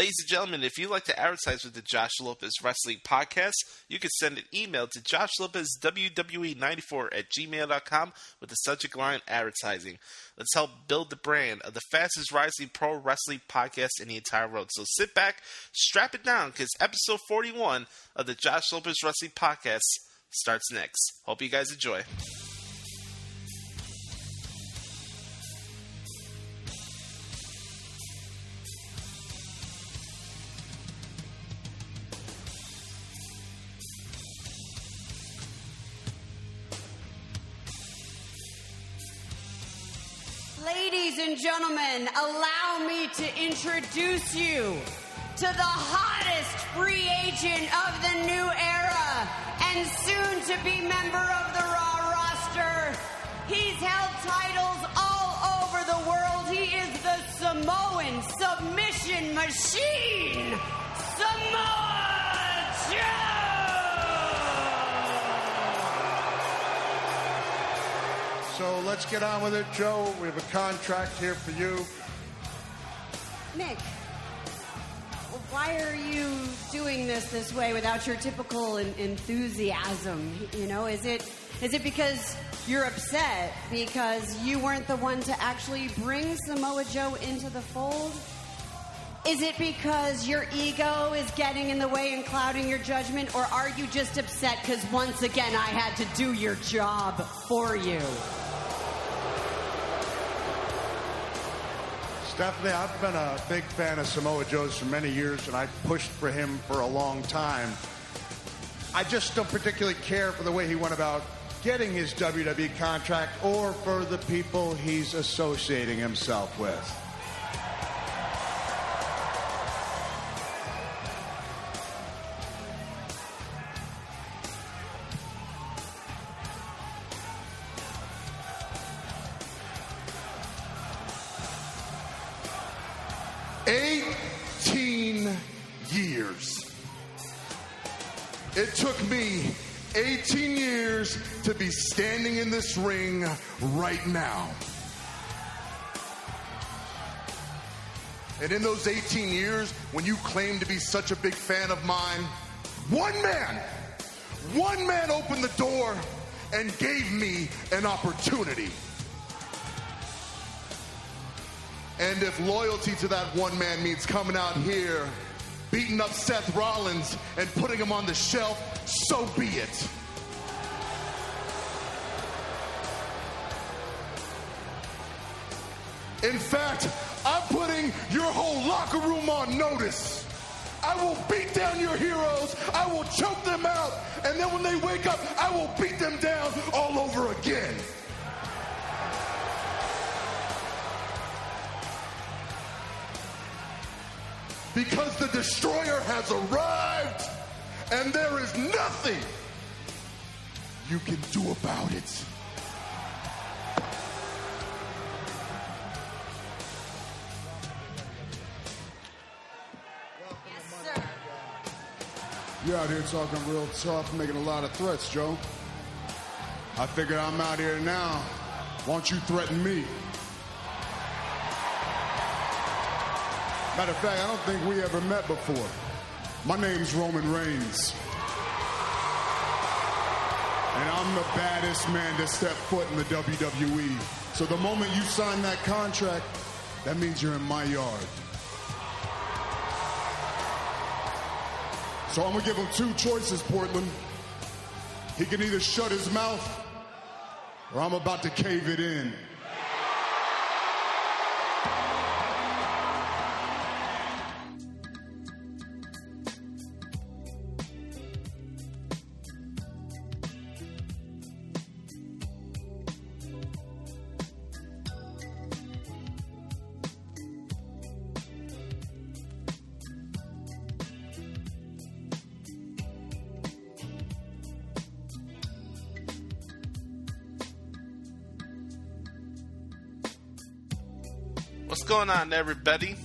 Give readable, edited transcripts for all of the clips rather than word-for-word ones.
Ladies and gentlemen, if you'd like to advertise with the Josh Lopez Wrestling Podcast, you can send an email to joshlopezwwe94@gmail.com with the subject line advertising. Let's help build the brand of the fastest rising pro wrestling podcast in the entire world. So sit back, strap it down, because episode 41 of the Josh Lopez Wrestling Podcast starts next. Hope you guys enjoy. Ladies and gentlemen, allow me to introduce you to the hottest free agent of the new era and soon to be member of the Raw roster. He's held titles all over the world. He is the Samoan submission machine, Samoa Joe! So let's get on with it, Joe. We have a contract here for you. Mick, why are you doing this way without your typical enthusiasm? You know, is it because you're upset because you weren't the one to actually bring Samoa Joe into the fold? Is it because your ego is getting in the way and clouding your judgment? Or are you just upset because once again I had to do your job for you? Stephanie, I've been a big fan of Samoa Joe's for many years, and I've pushed for him for a long time. I just don't particularly care for the way he went about getting his WWE contract or for the people he's associating himself with. It took me 18 years to be standing in this ring right now. And in those 18 years, when you claim to be such a big fan of mine, one man opened the door and gave me an opportunity. And if loyalty to that one man means coming out here, beating up Seth Rollins and putting him on the shelf, so be it. In fact, I'm putting your whole locker room on notice. I will beat down your heroes, I will choke them out, and then when they wake up, I will beat them down all over again. Because the destroyer has arrived, and there is nothing you can do about it. Yes, sir. You're out here talking real tough, making a lot of threats, Joe. I figured I'm out here now. Why don't you threaten me? Matter of fact, I don't think we ever met before. My name's Roman Reigns. And I'm the baddest man to step foot in the WWE. So the moment you sign that contract, that means you're in my yard. So I'm gonna give him two choices, Portland. He can either shut his mouth, or I'm about to cave it in. What's going on, everybody?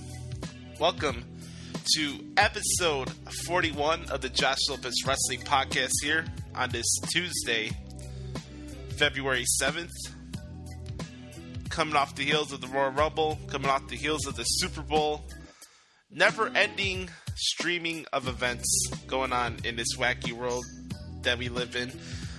Welcome to episode 41 of the Josh Lopez Wrestling Podcast here on this Tuesday, February 7th. Coming off the heels of the Royal Rumble, coming off the heels of the Super Bowl. never-ending streaming of events going on in this wacky world that we live in.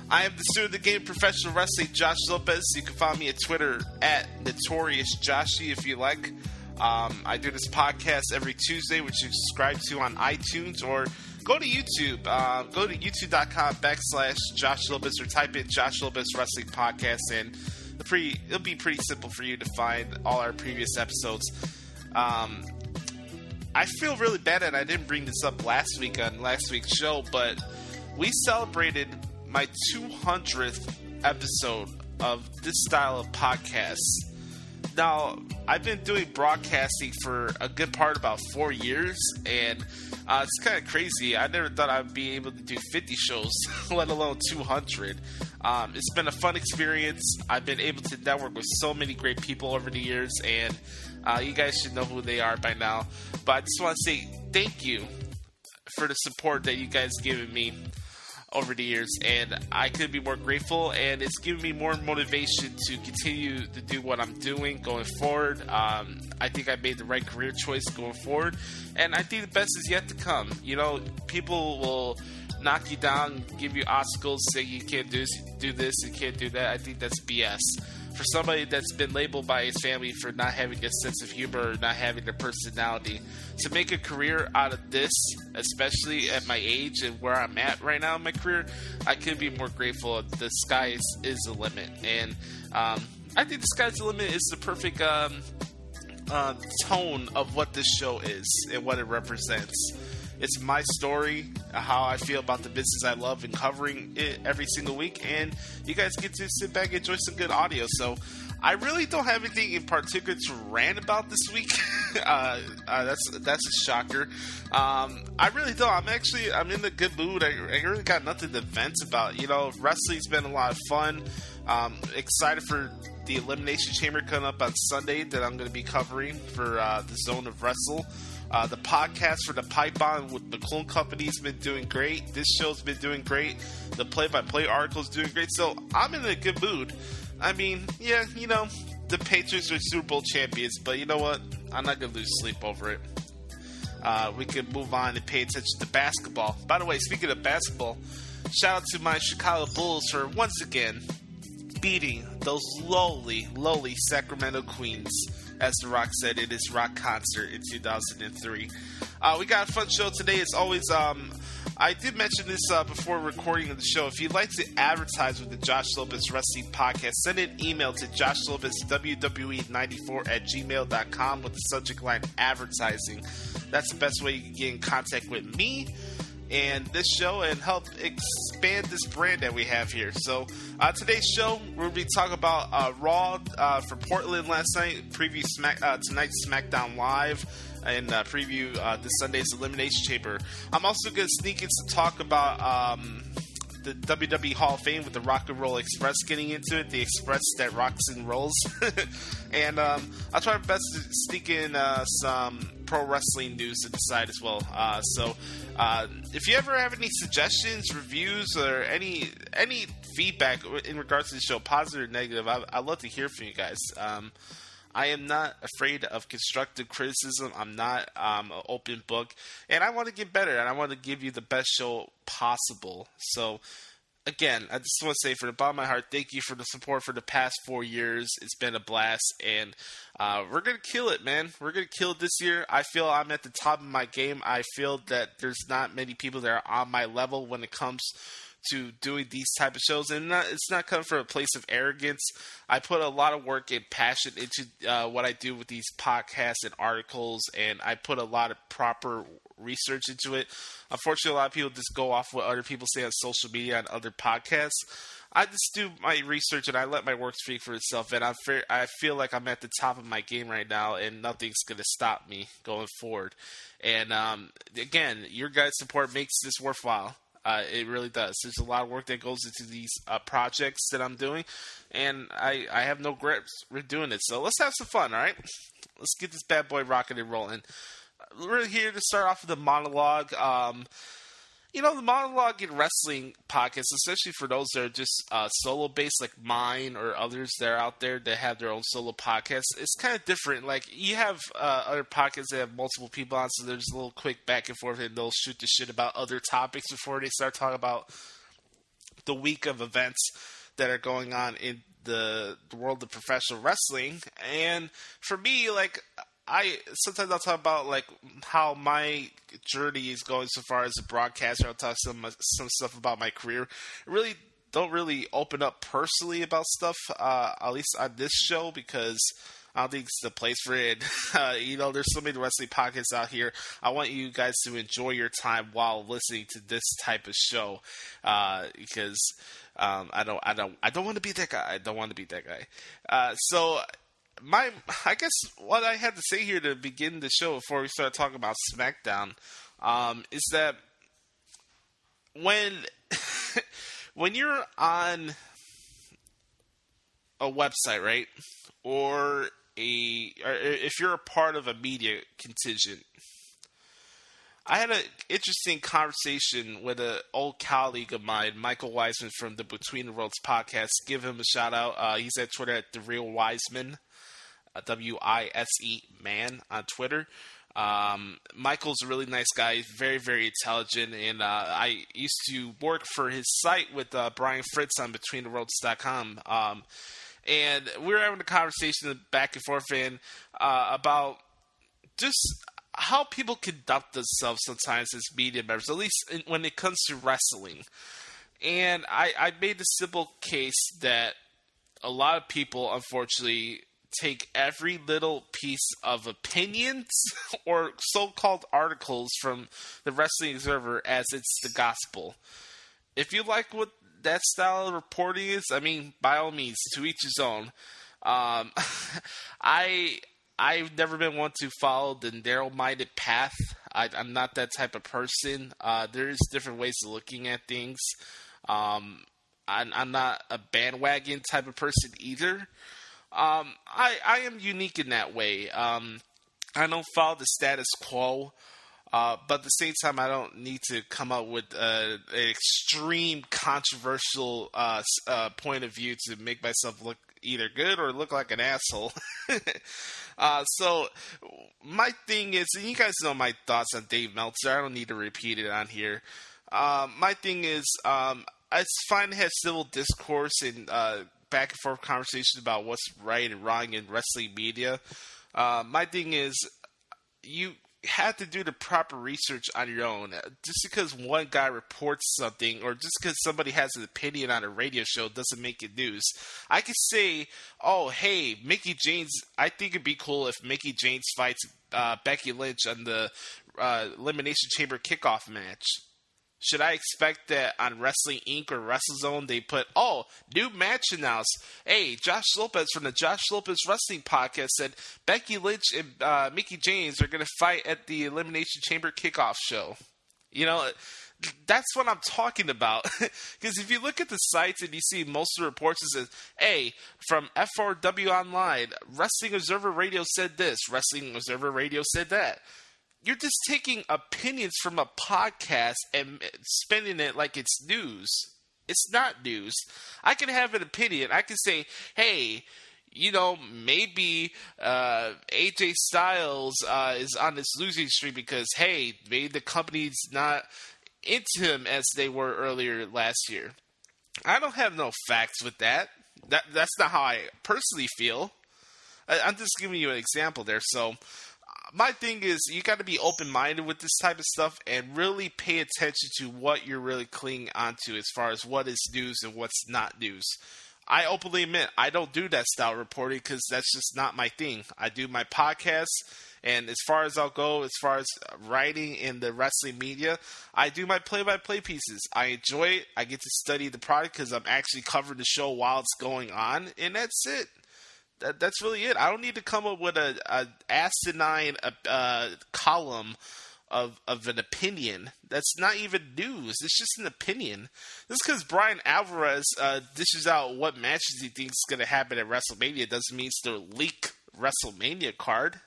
I am the student of the game, professional wrestling, Josh Lopez. You can find me at Twitter at NotoriousJoshy if you like. I do this podcast every Tuesday, which you subscribe to on iTunes, or go to YouTube. Go to youtube.com/Josh Lopez, or type in Josh Lopez Wrestling Podcast, and it'll be pretty simple for you to find all our previous episodes. I feel really bad that I didn't bring this up last week on last week's show, but we celebrated my 200th episode of this style of podcast. Now, I've been doing broadcasting for a good part about 4 years, and it's kind of crazy. I never thought I'd be able to do 50 shows, let alone 200. It's been a fun experience. I've been able to network with so many great people over the years, and you guys should know who they are by now. But I just want to say thank you for the support that you guys given me over the years, and I couldn't be more grateful, and it's given me more motivation to continue to do what I'm doing going forward. I think I made the right career choice going forward, and I think the best is yet to come. You know, people will knock you down, give you obstacles, say you can't do this, you can't do that. I think that's BS. For somebody that's been labeled by his family for not having a sense of humor or not having a personality, to make a career out of this, especially at my age and where I'm at right now in my career, I couldn't be more grateful. The sky is the limit. And I think the sky's the limit is the perfect tone of what this show is and what it represents. It's my story, how I feel about the business I love, and covering it every single week. And you guys get to sit back and enjoy some good audio. So I really don't have anything in particular to rant about this week. That's a shocker. I really don't. I'm in a good mood. I really got nothing to vent about. You know, wrestling's been a lot of fun. Excited for the Elimination Chamber coming up on Sunday that I'm going to be covering for the Zone of Wrestle. The podcast for the Pipe On with the Clone Company has been doing great. This show's been doing great. The play-by-play article is doing great. So I'm in a good mood. I mean, yeah, you know, the Patriots are Super Bowl champions, but you know what? I'm not going to lose sleep over it. We can move on and pay attention to basketball. By the way, speaking of basketball, shout out to my Chicago Bulls for once again beating those lowly Sacramento Queens. As The Rock said in his rock concert in 2003. We got a fun show today. As always, I did mention this before recording of the show. If you'd like to advertise with the Josh Lopez Wrestling Podcast, send an email to joshlopezwwe94@gmail.com with the subject line advertising. That's the best way you can get in contact with me and this show and help expand this brand that we have here. So today's show, we'll be talking about Raw for Portland last night, preview tonight's SmackDown Live, and preview this Sunday's Elimination Chamber. I'm also going to sneak in to talk about the WWE Hall of Fame with the Rock and Roll Express getting into it, the express that rocks and rolls. And I'll try my best to sneak in some pro wrestling news to the side as well. So if you ever have any suggestions, reviews, or any feedback in regards to the show, positive or negative, I'd love to hear from you guys. I am not afraid of constructive criticism. I'm not an open book. And I want to get better, and I want to give you the best show possible. So, again, I just want to say from the bottom of my heart, thank you for the support for the past 4 years. It's been a blast, and we're going to kill it, man. We're going to kill it this year. I feel I'm at the top of my game. I feel that there's not many people that are on my level when it comes to doing these type of shows, and it's not coming from a place of arrogance. I put a lot of work and passion into what I do with these podcasts and articles, and I put a lot of proper research into it. Unfortunately, a lot of people just go off what other people say on social media and other podcasts. I just do my research and I let my work speak for itself, and I feel like I'm at the top of my game right now, and nothing's going to stop me going forward. And again, your guys' support makes this worthwhile. It really does. There's a lot of work that goes into these projects that I'm doing, and I have no regrets for doing it. So let's have some fun, all right? Let's get this bad boy rocking and rolling. We're here to start off with the monologue. the Monologue in Wrestling podcast, especially for those that are just solo-based, like mine or others that are out there that have their own solo podcasts, it's kind of different. Like, you have other podcasts that have multiple people on, so there's a little quick back and forth, and they'll shoot the shit about other topics before they start talking about the week of events that are going on in the world of professional wrestling. And for me, like, sometimes I'll talk about like how my journey is going so far as a broadcaster. I'll talk some stuff about my career. I really don't really open up personally about stuff, at least on this show, because I don't think it's the place for it. There's so many wrestling podcasts out here. I want you guys to enjoy your time while listening to this type of show, because I don't want to be that guy. I don't want to be that guy. So I guess what I had to say here to begin the show before we start talking about SmackDown, is that when you're on a website, right, or if you're a part of a media contingent, I had an interesting conversation with an old colleague of mine, Michael Wiseman from the Between the Worlds podcast. Give him a shout out. He's at Twitter at The Real Wiseman. W-I-S-E man on Twitter. Michael's a really nice guy. He's very, very intelligent, and I used to work for his site with Brian Fritz on BetweenTheWorlds.com. And we were having a conversation back and forth about just how people conduct themselves sometimes as media members, at least when it comes to wrestling. And I made the simple case that a lot of people, unfortunately, take every little piece of opinions or so-called articles from the Wrestling Observer as it's the gospel. If you like what that style of reporting is, I mean, by all means, to each his own. I've never been one to follow the narrow-minded path. I'm not that type of person. There's different ways of looking at things. I'm not a bandwagon type of person either. I am unique in that way. I don't follow the status quo, but at the same time, I don't need to come up with an extreme controversial point of view to make myself look either good or look like an asshole. So my thing is, and you guys know my thoughts on Dave Meltzer. I don't need to repeat it on here. My thing is, it's fine to have civil discourse and back and forth conversations about what's right and wrong in wrestling media. My thing is, you have to do the proper research on your own. Just because one guy reports something, or just because somebody has an opinion on a radio show, doesn't make it news. I could say, oh, hey, Mickie James, I think it'd be cool if Mickie James fights Becky Lynch on the Elimination Chamber kickoff match. Should I expect that on Wrestling Inc. or WrestleZone they put, new match announced. Hey, Josh Lopez from the Josh Lopez Wrestling Podcast said Becky Lynch and Mickie James are going to fight at the Elimination Chamber kickoff show. That's what I'm talking about. Because if you look at the sites and you see most of the reports, it says, hey, from F4W Online, Wrestling Observer Radio said this, Wrestling Observer Radio said that. You're just taking opinions from a podcast and spinning it like it's news. It's not news. I can have an opinion. I can say, hey, maybe AJ Styles is on this losing streak because, hey, maybe the company's not into him as they were earlier last year. I don't have no facts with that. That's not how I personally feel. I'm just giving you an example there. So my thing is, you got to be open-minded with this type of stuff and really pay attention to what you're really clinging onto as far as what is news and what's not news. I openly admit I don't do that style of reporting because that's just not my thing. I do my podcast, and as far as I'll go, as far as writing in the wrestling media, I do my play-by-play pieces. I enjoy it. I get to study the product because I'm actually covering the show while it's going on, and that's it. That's really it. I don't need to come up with a asinine column of an opinion. That's not even news. It's just an opinion. Just because Brian Alvarez dishes out what matches he thinks is going to happen at WrestleMania doesn't mean it's the leak WrestleMania card.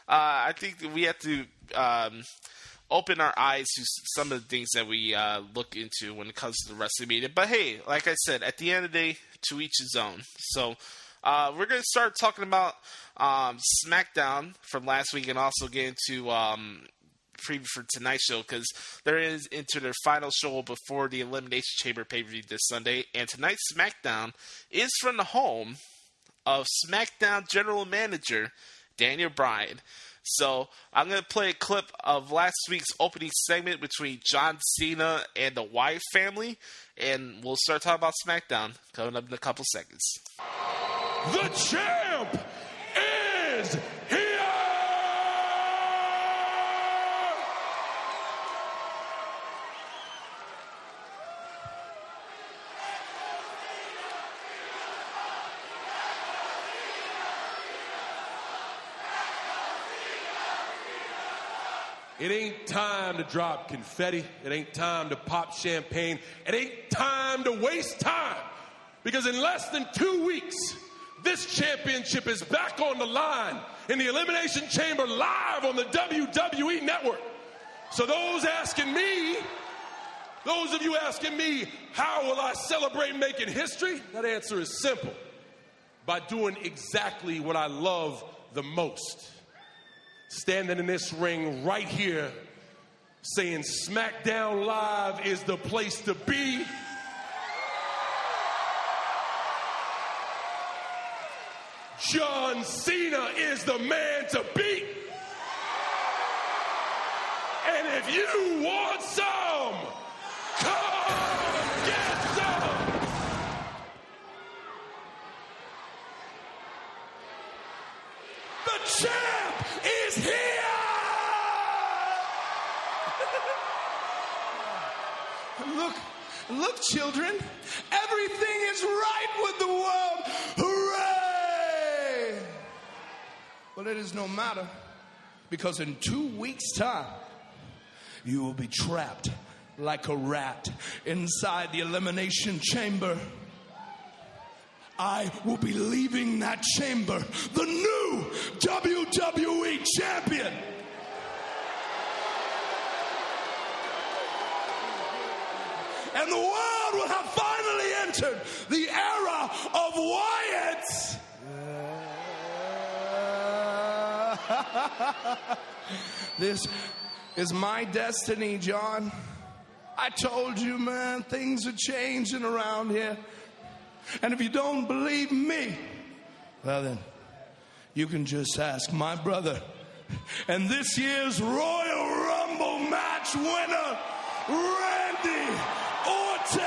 I think that we have to open our eyes to some of the things that we look into when it comes to the wrestling media. But hey, like I said, at the end of the day, to each his own. So we're going to start talking about SmackDown from last week and also get into preview for tonight's show because they're into their final show before the Elimination Chamber pay-per-view this Sunday. And tonight's SmackDown is from the home of SmackDown General Manager Daniel Bryan. So I'm going to play a clip of last week's opening segment between John Cena and the Wyatt family, and we'll start talking about SmackDown coming up in a couple seconds. The champ is here! It ain't time to drop confetti. It ain't time to pop champagne. It ain't time to waste time. Because in less than 2 weeks, this championship is back on the line in the Elimination Chamber live on the WWE Network. So those of you asking me, how will I celebrate making history? That answer is simple. By doing exactly what I love the most. Standing in this ring right here saying SmackDown Live is the place to be. John Cena is the man to beat. And if you want some, come get some. The champ is here! Look, children, everything is right with the world. Hooray! Well, it is no matter, because in 2 weeks' time, you will be trapped like a rat inside the Elimination Chamber. I will be leaving that chamber the new WWE champion. And the world will have finally entered the era of Wyatt. This is my destiny, John. I told you, man, things are changing around here. And if you don't believe me, well then, you can just ask my brother and this year's Royal Rumble match winner, Randy Orton.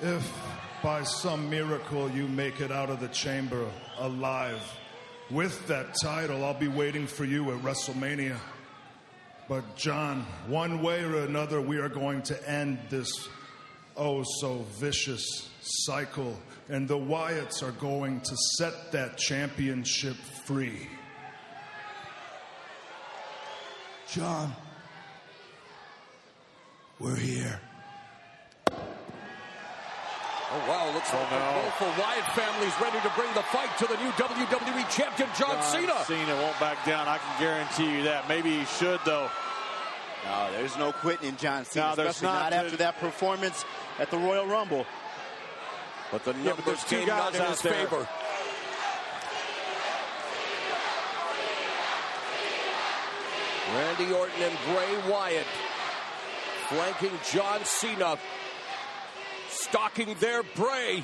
If by some miracle you make it out of the chamber alive with that title, I'll be waiting for you at WrestleMania. But John, one way or another, we are going to end this oh so vicious cycle, and the Wyatts are going to set that championship free. John, we're here. Oh, wow, looks like both the Wyatt family's ready to bring the fight to the new WWE champion, John Cena. Cena won't back down, I can guarantee you that. Maybe he should, though. No, there's no quitting in John Cena, No, especially not after that performance at the Royal Rumble. But the numbers came not in his favor. Randy Orton and Bray Wyatt flanking John Cena, stalking their Bray.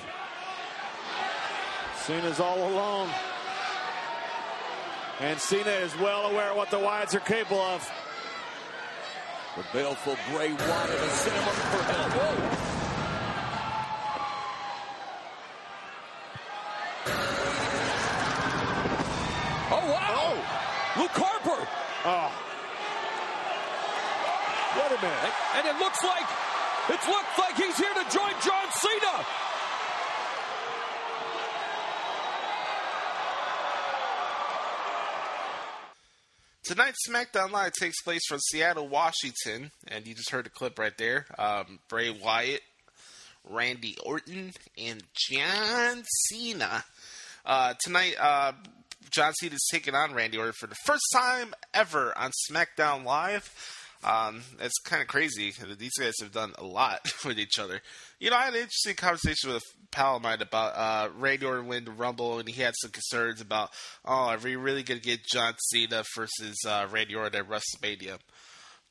Cena's all alone. And Cena is well aware of what the Wyatts are capable of. The baleful Bray Wyatt has sent him up for help. Whoa. Oh, wow. Oh. Luke Harper. Oh. Wait a minute. And it looks like he's here to join John Cena. Tonight's SmackDown Live takes place from Seattle, Washington, and you just heard the clip right there. Bray Wyatt, Randy Orton and John Cena. Tonight, John Cena is taking on Randy Orton for the first time ever on SmackDown Live. It's kind of crazy. These guys have done a lot with each other. You know, I had an interesting conversation with a pal of mine about Randy Orton winning the Rumble, and he had some concerns about, are we really going to get John Cena versus Randy Orton at WrestleMania?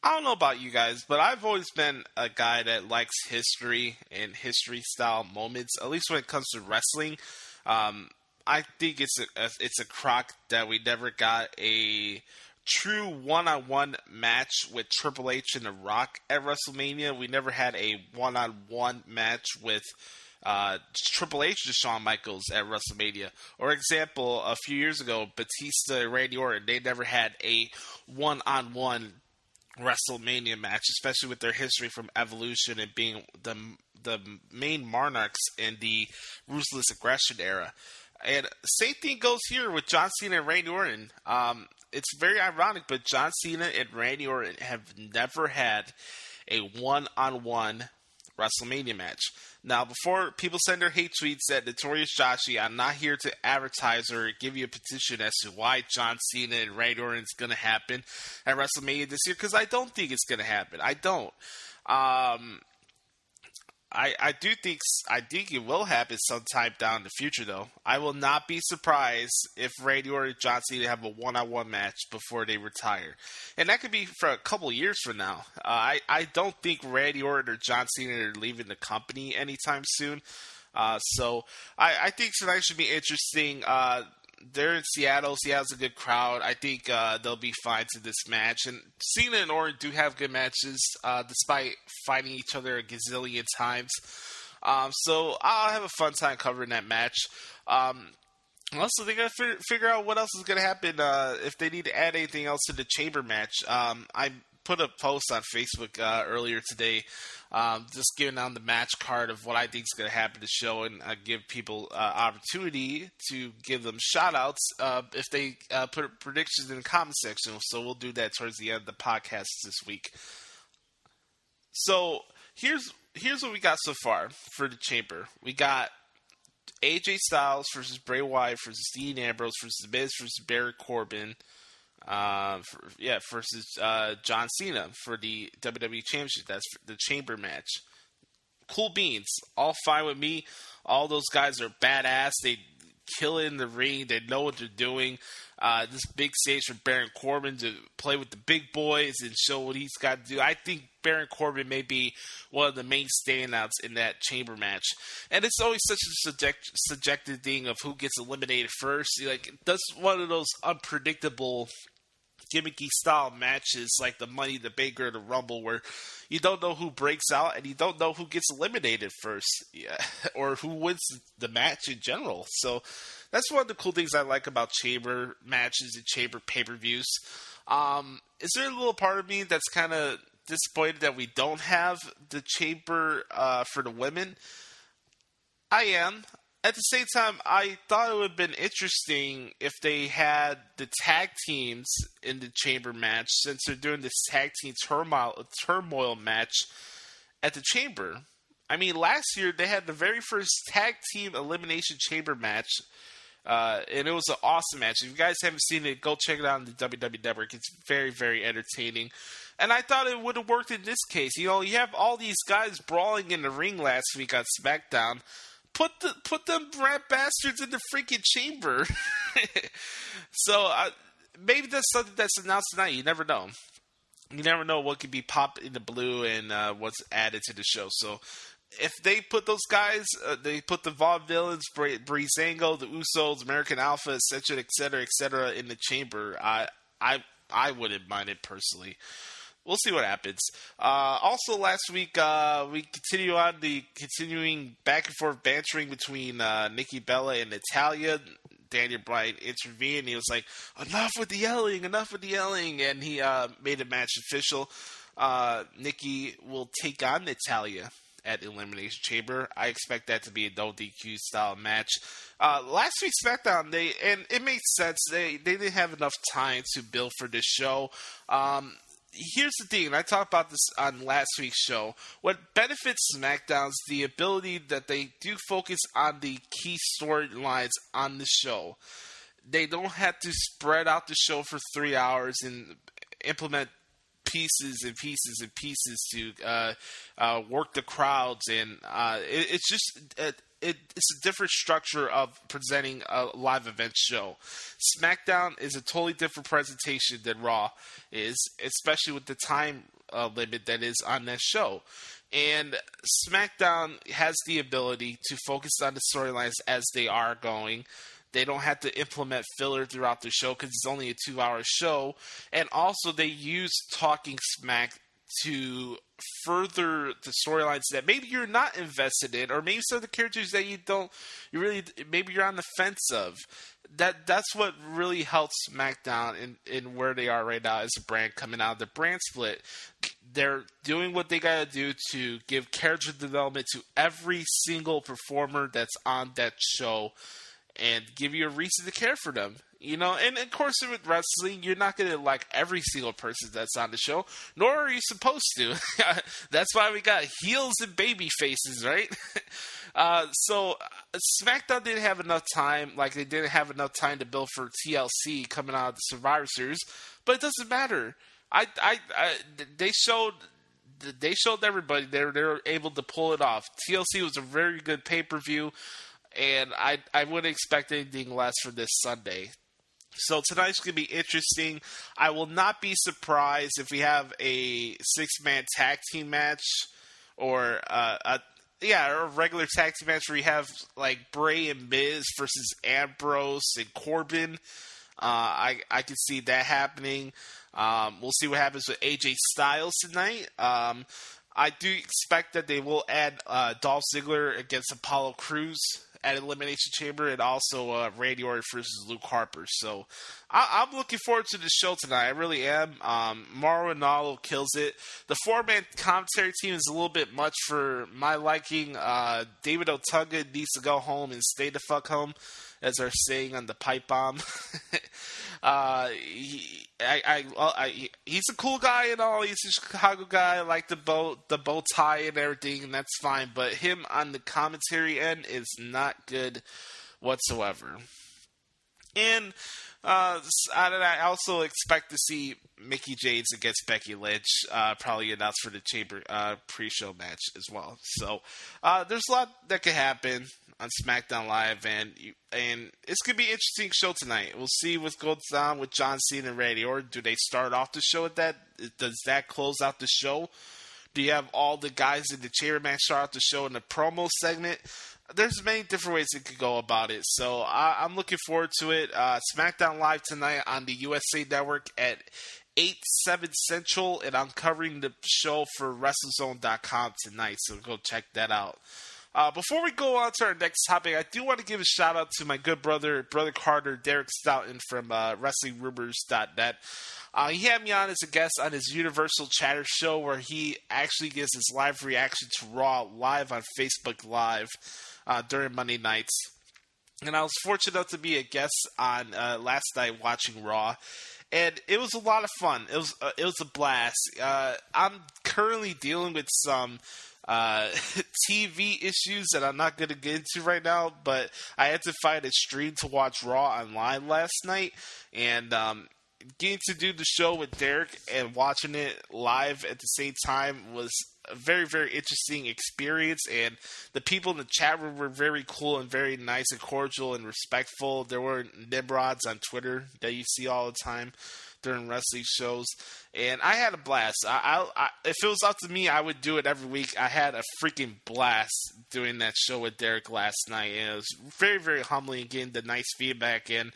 I don't know about you guys, but I've always been a guy that likes history and history-style moments, at least when it comes to wrestling. I think it's a crock that we never got a true one-on-one match with Triple H and The Rock at WrestleMania. We never had a one-on-one match with Triple H and Shawn Michaels at WrestleMania. Or example, a few years ago, Batista and Randy Orton, they never had a one-on-one WrestleMania match, especially with their history from Evolution and being the main monarchs in the Ruthless Aggression era. And same thing goes here with John Cena and Randy Orton. It's very ironic, but John Cena and Randy Orton have never had a one-on-one WrestleMania match. Now, before people send their hate tweets at Notorious Joshi, I'm not here to advertise or give you a petition as to why John Cena and Randy Orton is going to happen at WrestleMania this year, because I don't think it's going to happen. I don't. I think it will happen sometime down in the future, though. I will not be surprised if Randy Orton and John Cena have a one-on-one match before they retire. And that could be for a couple years from now. I don't think Randy Orton or John Cena are leaving the company anytime soon. So I think tonight should be interesting. They're in Seattle. Seattle's a good crowd. I think they'll be fine to this match. And Cena and Orton do have good matches, despite fighting each other a gazillion times. So I'll have a fun time covering that match. Also, they got to figure out what else is going to happen if they need to add anything else to the Chamber match. I put a post on Facebook earlier today, just giving out the match card of what I think is going to happen to the show, and give people opportunity to give them shoutouts if they put predictions in the comment section. So we'll do that towards the end of the podcast this week. So here's what we got so far for the Chamber. We got AJ Styles versus Bray Wyatt versus Dean Ambrose versus Miz versus Baron Corbin. Versus John Cena for the WWE Championship. That's the Chamber match. Cool beans. All fine with me. All those guys are badass. They kill it in the ring. They know what they're doing. This big stage for Baron Corbin to play with the big boys and show what he's got to do. I think Baron Corbin may be one of the main standouts in that Chamber match. And it's always such a subjective thing of who gets eliminated first. Like, that's one of those unpredictable gimmicky style matches like the Money in the Bank or the Rumble, where you don't know who breaks out and you don't know who gets eliminated first, or who wins the match in general. So that's one of the cool things I like about Chamber matches and Chamber pay-per-views. Is there a little part of me that's kind of disappointed that we don't have the Chamber for the women? I am. At the same time, I thought it would have been interesting if they had the tag teams in the Chamber match, since they're doing this tag team turmoil match at the Chamber. I mean, last year they had the very first tag team Elimination Chamber match, and it was an awesome match. If you guys haven't seen it, go check it out on the WWE Network. It's very, very entertaining. And I thought it would have worked in this case. You know, you have all these guys brawling in the ring last week on SmackDown. Put them rat bastards in the freaking Chamber. So maybe that's something that's announced tonight. You never know. You never know what could be popped in the blue and what's added to the show. So if they put those guys, they put the Vaudevillains, Breezango, the Usos, American Alpha, et cetera, in the Chamber, I wouldn't mind it personally. We'll see what happens. Also, last week, we continue on the continuing back and forth bantering between Nikki Bella and Natalya. Daniel Bryan intervened. He was like, enough with the yelling. And he made a match official. Nikki will take on Natalya at Elimination Chamber. I expect that to be a no DQ style match. Last week's SmackDown, and it makes sense. They didn't have enough time to build for this show. here's the thing, and I talked about this on last week's show. What benefits SmackDown is the ability that they do focus on the key storylines on the show. They don't have to spread out the show for 3 hours and implement pieces and pieces and pieces to work the crowds, and it's just it's a different structure of presenting a live event show. SmackDown is a totally different presentation than Raw is, especially with the time limit that is on that show. And SmackDown has the ability to focus on the storylines as they are going. They don't have to implement filler throughout the show because it's only a 2-hour show. And also they use Talking Smack to further the storylines that maybe you're not invested in, or maybe some of the characters that maybe you're on the fence of. That's what really helps SmackDown in where they are right now as a brand coming out of the brand split. They're doing what they gotta do to give character development to every single performer that's on that show and give you a reason to care for them. You know, and of course with wrestling, you're not going to like every single person that's on the show, nor are you supposed to. That's why we got heels and baby faces, right? So SmackDown didn't have enough time, like they didn't have enough time to build for TLC coming out of the Survivor Series, but it doesn't matter. They showed everybody they were able to pull it off. TLC was a very good pay-per-view, and I wouldn't expect anything less for this Sunday. So tonight's going to be interesting. I will not be surprised if we have a 6-man tag team match or a regular tag team match where you have like Bray and Miz versus Ambrose and Corbin. I can see that happening. We'll see what happens with AJ Styles tonight. I do expect that they will add Dolph Ziggler against Apollo Crews at Elimination Chamber, and also Randy Orton versus Luke Harper. So I'm looking forward to the show tonight. I really am. Mauro Ranallo kills it. The 4-man commentary team is a little bit much for my liking. David Otunga needs to go home and stay the fuck home, as they're saying on the pipe bomb. He's a cool guy and all. He's a Chicago guy. I like the bow tie and everything, and that's fine. But him on the commentary end is not good whatsoever. And I also expect to see Mickie James against Becky Lynch, probably announced for the Chamber pre-show match as well. So there's a lot that could happen on SmackDown Live, and it's going to be an interesting show tonight. We'll see what goes on with John Cena and Randy Orton. Do they start off the show with that? Does that close out the show? Do you have all the guys in the Chamber match start out the show in the promo segment? There's many different ways it could go about it. So I'm looking forward to it. SmackDown Live tonight on the USA Network at 8/7 Central, and I'm covering the show for WrestleZone.com tonight, so go check that out. Before we go on to our next topic, I do want to give a shout out to my good brother Carter, Derek Stoughton from WrestlingRumors.net. He had me on as a guest on his Universal Chatter show, where he actually gives his live reaction to Raw live on Facebook Live during Monday nights. And I was fortunate enough to be a guest on last night watching Raw, and it was a lot of fun. It was a blast. I'm currently dealing with some TV issues that I'm not going to get into right now, but I had to find a stream to watch Raw online last night, and getting to do the show with Derek and watching it live at the same time was a very, very interesting experience, and the people in the chat room were very cool and very nice and cordial and respectful. There were Nimrods on Twitter that you see all the time during wrestling shows, and I had a blast. If it was up to me, I would do it every week. I had a freaking blast doing that show with Derek last night, and it was very, very humbling getting the nice feedback. And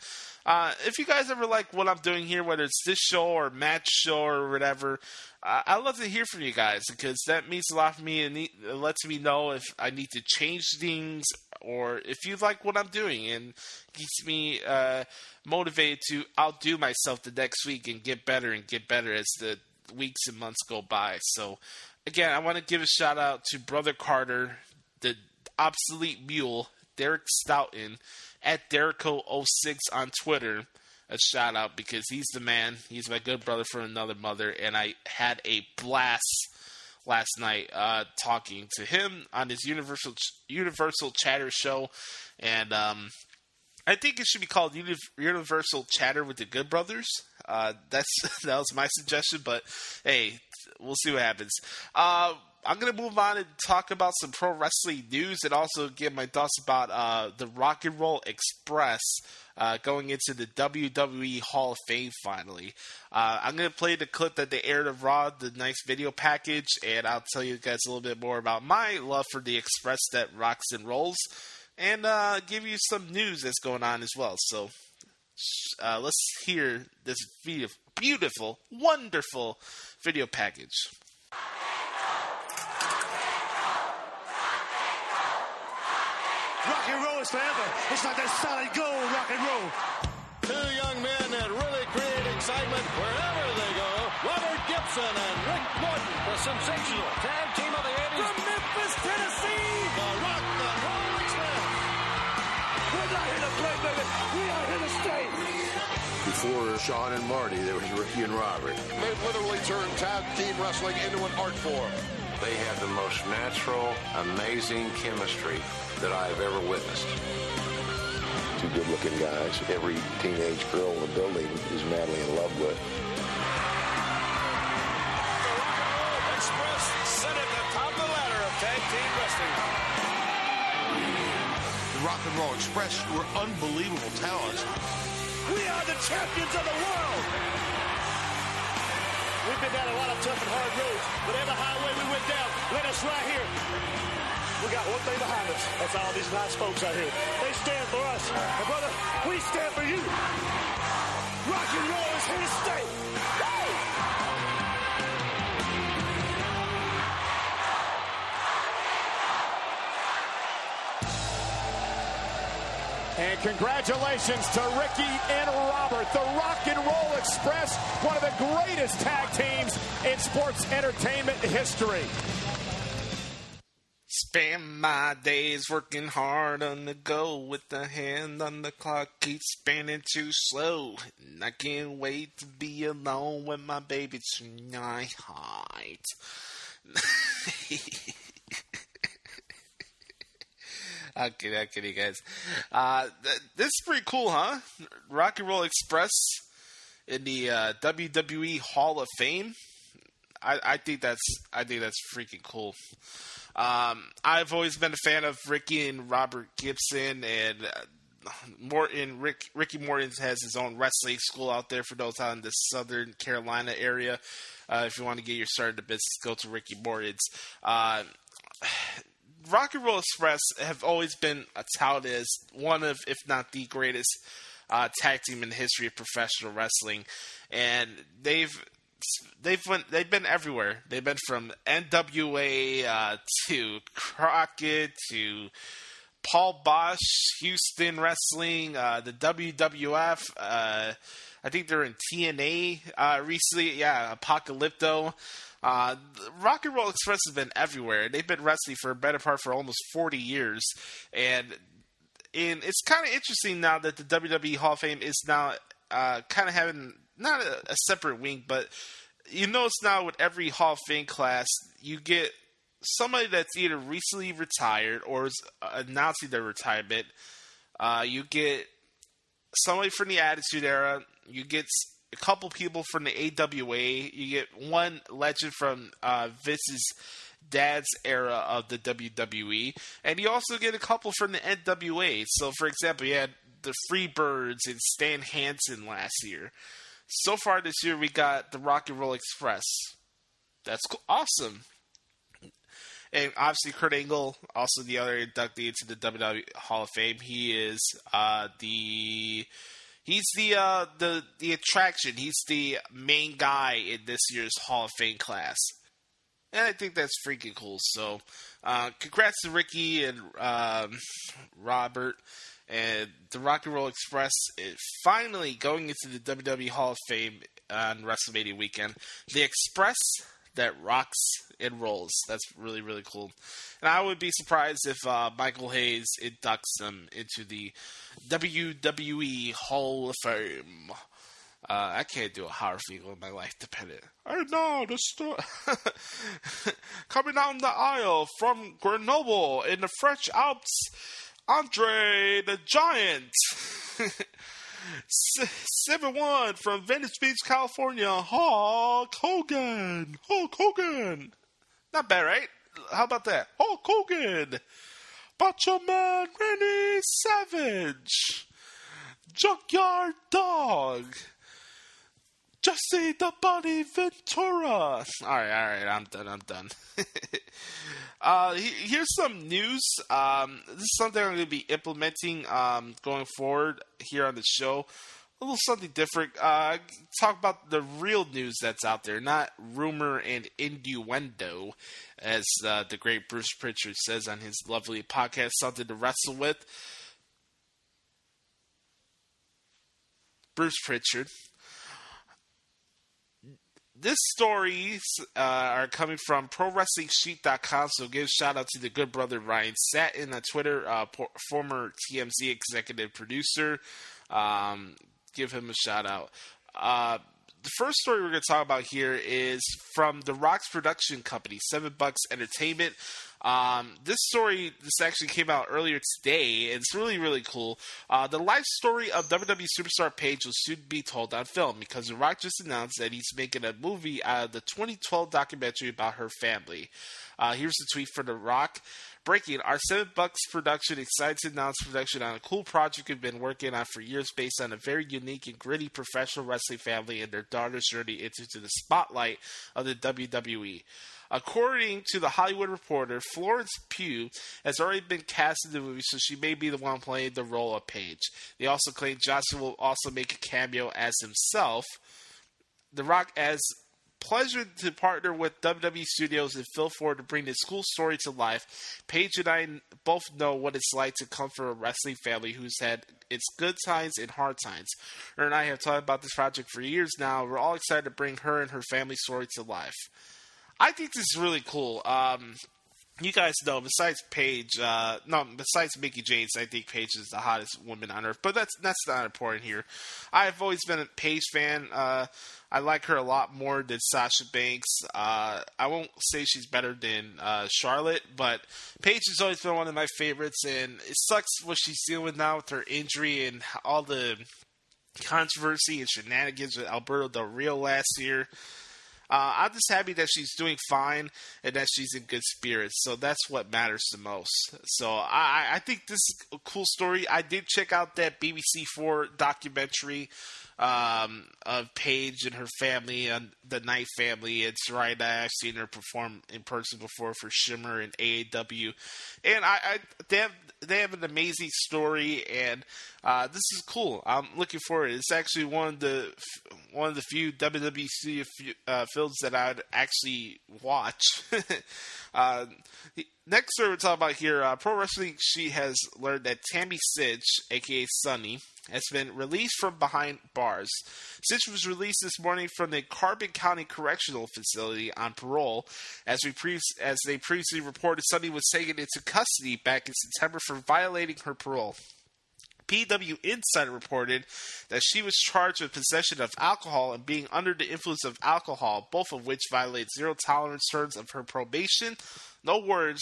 if you guys ever like what I'm doing here, whether it's this show or match show or whatever, I'd love to hear from you guys, because that means a lot for me, and it lets me know if I need to change things or if you like what I'm doing, and keeps me motivated to outdo myself the next week and get better as the weeks and months go by. So, again, I want to give a shout out to Brother Carter, the obsolete mule, Derek Stoughton, at Derrico06 on Twitter, a shout out because he's the man. He's my good brother from another mother, and I had a blast last night talking to him on his Universal Chatter show, and I think it should be called Universal Chatter with the Good Brothers. That was my suggestion, but hey, we'll see what happens. I'm going to move on and talk about some pro wrestling news and also give my thoughts about the Rock and Roll Express going into the WWE Hall of Fame finally. I'm going to play the clip that they aired of Raw, the nice video package, and I'll tell you guys a little bit more about my love for the Express that rocks and rolls, and give you some news that's going on as well. So let's hear this beautiful, wonderful video package. Rock and roll is forever. It's like that solid gold rock and roll. Two young men that really create excitement wherever they go. Robert Gibson and Rick Morton, the sensational tag team of the 80s. From Memphis, Tennessee, the Rock and Roll Express. We're not here to play, baby. We are here to stay. Before Sean and Marty, there was Ricky and Robert. They've literally turned tag team wrestling into an art form. They have the most natural, amazing chemistry that I've ever witnessed. Two good-looking guys. Every teenage girl in the building is madly in love with. The Rock and Roll Express sit at the top of the ladder of tag team wrestling. The Rock and Roll Express were unbelievable talents. We are the champions of the world. We've been down a lot of tough and hard roads, but every highway we went down led us right here. We got one thing behind us. That's all these nice folks out here. They stand for us. And brother, we stand for you. Rock and roll is here to stay. Woo! And congratulations to Ricky and Robert, the Rock and Roll Express, one of the greatest tag teams in sports entertainment history. Spend my days working hard on the go with the hand on the clock, keep spinning too slow. And I can't wait to be alone with my baby tonight. I'm kidding, guys. This is pretty cool, huh? Rock and Roll Express in the WWE Hall of Fame. I think that's freaking cool. I've always been a fan of Ricky and Robert Gibson, and Ricky Morton has his own wrestling school out there for those out in the Southern Carolina area. If you want to get your start in the business, go to Ricky Morton's. Rock and Roll Express have always been touted as one of, if not the greatest, tag team in the history of professional wrestling, and they've been everywhere. They've been from NWA to Crockett to Paul Bosch, Houston Wrestling, the WWF. I think they're in TNA recently. Yeah, Apocalypto. Rock and Roll Express has been everywhere. They've been wrestling for a better part for almost 40 years. And it's kind of interesting now that the WWE Hall of Fame is now kind of having not a separate wing, but you notice now with every Hall of Fame class, you get somebody that's either recently retired or is announcing their retirement. You get somebody from the Attitude Era. You get a couple people from the AWA. You get one legend from Vince's dad's era of the WWE. And you also get a couple from the NWA. So, for example, you had the Freebirds and Stan Hansen last year. So far this year, we got the Rock and Roll Express. That's awesome. And obviously, Kurt Angle, also the other inductee into the WWE Hall of Fame. He is the attraction. He's the main guy in this year's Hall of Fame class. And I think that's freaking cool. So, congrats to Ricky and Robert. And the Rock and Roll Express is finally going into the WWE Hall of Fame on WrestleMania weekend. The Express, that rocks and rolls. That's really, really cool. And I would be surprised if Michael Hayes inducts him into the WWE Hall of Fame. I can't do a Howard Finkel in my life dependent. And now the coming down the aisle from Grenoble in the French Alps, Andre the Giant. 7-1 from Venice Beach, California, Hulk Hogan. Hulk Hogan. Not bad, right? How about that? Hulk Hogan. Macho Man Randy Savage. Junkyard Dog. Jesse the Body Ventura. All right, I'm done. Here's some news. This is something I'm going to be implementing going forward here on the show. A little something different. Talk about the real news that's out there, not rumor and innuendo, as the great Bruce Pritchard says on his lovely podcast, Something to Wrestle With. Bruce Pritchard. This stories are coming from ProWrestlingSheet.com, so give a shout out to the good brother Ryan Satin on Twitter, former TMZ executive producer. Give him a shout out. The first story we're going to talk about here is from The Rock's production company, $7 Entertainment. This actually came out earlier today, and it's really, really cool. The life story of WWE superstar Paige will soon be told on film because The Rock just announced that he's making a movie out of the 2012 documentary about her family. Here's the tweet from The Rock. Breaking, our $7 production excited to announce production on a cool project we've been working on for years based on a very unique and gritty professional wrestling family and their daughter's journey into the spotlight of the WWE. According to The Hollywood Reporter, Florence Pugh has already been cast in the movie, so she may be the one playing the role of Paige. They also claim Johnson will also make a cameo as himself. The Rock has pleasure to partner with WWE Studios and Phil Ford to bring this cool story to life. Paige and I both know what it's like to come from a wrestling family who's had its good times and hard times. Her and I have talked about this project for years now. We're all excited to bring her and her family story to life. I think this is really cool. You guys know, besides Mickey James, I think Paige is the hottest woman on earth. But that's not important here. I've always been a Paige fan. I like her a lot more than Sasha Banks. I won't say she's better than Charlotte, but Paige has always been one of my favorites, and it sucks what she's dealing with now with her injury and all the controversy and shenanigans with Alberto Del Rio last year. I'm just happy that she's doing fine and that she's in good spirits. So that's what matters the most. So I think this is a cool story. I did check out that BBC4 documentary of Paige and her family and the Knight family. It's right. I've seen her perform in person before for Shimmer and AAW, and they have an amazing story, and this is cool. I'm looking forward. It's actually one of the few WWE studio films that I'd actually watch. Next story we're talking about here, Pro Wrestling Sheet has learned that Tammy Snitch, a.k.a. Sunny, has been released from behind bars. Snitch was released this morning from the Carbon County Correctional Facility on parole. As they previously reported, Sunny was taken into custody back in September for violating her parole. PW Insider reported that she was charged with possession of alcohol and being under the influence of alcohol, both of which violate zero-tolerance terms of her probation. No words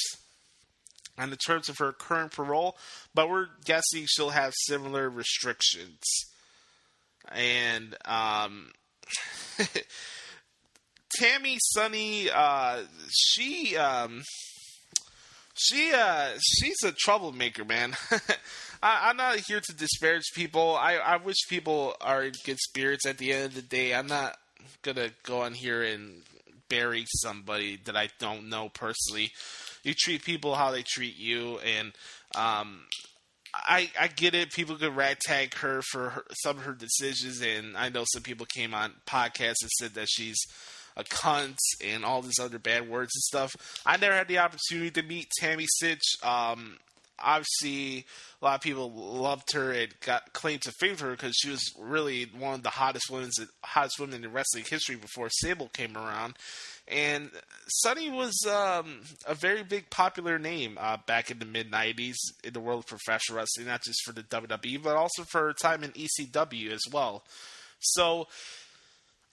on the terms of her current parole, but we're guessing she'll have similar restrictions. And Tammy Sunny, she's a troublemaker, man. I'm not here to disparage people. I wish people are in good spirits at the end of the day. I'm not going to go on here and bury somebody that I don't know personally. You treat people how they treat you, and I get it. People could ragtag her for some of her decisions, and I know some people came on podcasts and said that she's a cunt and all these other bad words and stuff. I never had the opportunity to meet Tammy Snitch. obviously a lot of people loved her and got claimed to favor her because she was really one of the hottest women in wrestling history before Sable came around. And Sunny was a very big popular name back in the mid-'90s in the world of professional wrestling, not just for the WWE, but also for her time in ECW as well. So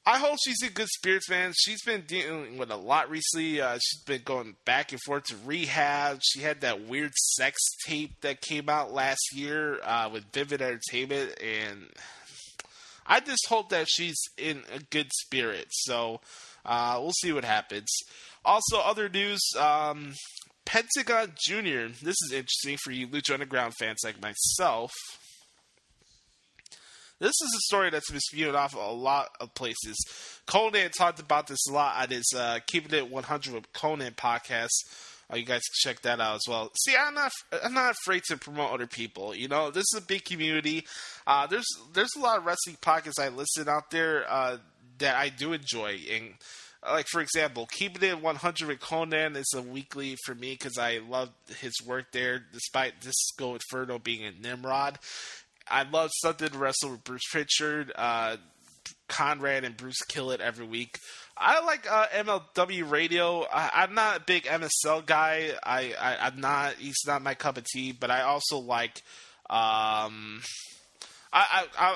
I hope she's in good spirits, man. She's been dealing with a lot recently. She's been going back and forth to rehab. She had that weird sex tape that came out last year with Vivid Entertainment, and I just hope that she's in a good spirit. So we'll see what happens. Also, other news, Pentagon Jr. This is interesting for you Lucha Underground fans like myself. This is a story that's been spewed off a lot of places. Conan talked about this a lot on his Keeping It 100 with Conan podcast. You guys can check that out as well. See, I'm not afraid to promote other people. You know, this is a big community. There's a lot of wrestling podcasts I listen out there that I do enjoy. And like, for example, Keeping It 100 with Conan is a weekly for me because I love his work there, despite Disco Inferno being a Nimrod. I love Something to Wrestle with Bruce Pritchard, Conrad and Bruce Kill It every week. I like MLW Radio. I'm not a big MSL guy. I'm not. He's not my cup of tea. But I also like. I've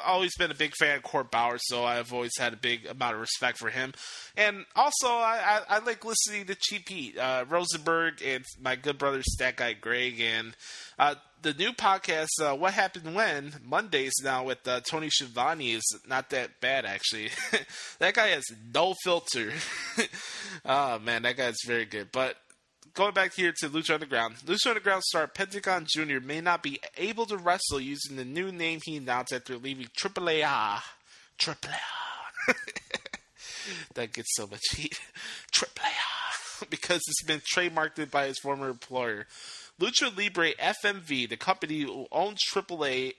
always been a big fan of Court Bauer, so I've always had a big amount of respect for him. And also, I like listening to Cheap Heat, Rosenberg, and my good brother Stat Guy Greg, and the new podcast, What Happened When, Mondays now with Tony Schiavone is not that bad, actually. That guy has no filter. Oh, man, that guy's very good. But going back here to Lucha Underground. Lucha Underground star Pentagon Jr. may not be able to wrestle using the new name he announced after leaving AAA. That gets so much heat. AAA. Because it's been trademarked by his former employer. Lucha Libre FMV, the company who owns AAA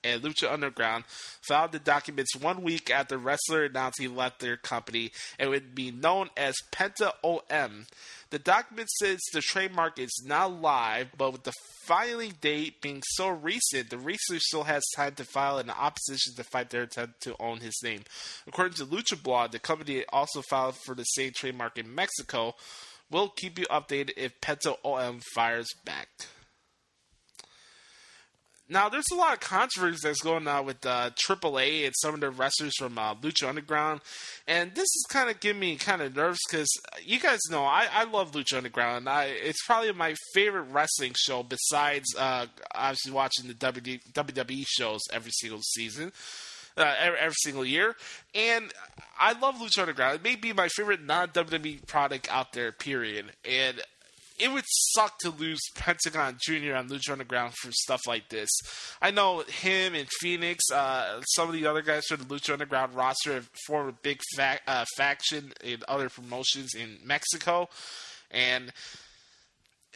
and Lucha Underground, filed the documents 1 week after the wrestler announced he left their company and would be known as Penta OM. The document says the trademark is now live, but with the filing date being so recent, the researcher still has time to file in opposition to fight their attempt to own his name. According to Lucha Blog, the company also filed for the same trademark in Mexico. We'll keep you updated if Penta OM fires back. Now, there's a lot of controversy that's going on with AAA and some of the wrestlers from Lucha Underground. And this is kind of getting me kind of nervous because you guys know I love Lucha Underground. It's probably my favorite wrestling show besides obviously watching the WWE shows every single season. Every single year. And I love Lucha Underground. It may be my favorite non-WWE product out there, period. And it would suck to lose Pentagon Jr. on Lucha Underground for stuff like this. I know him and Phoenix, some of the other guys from the Lucha Underground roster have formed a big faction in other promotions in Mexico. And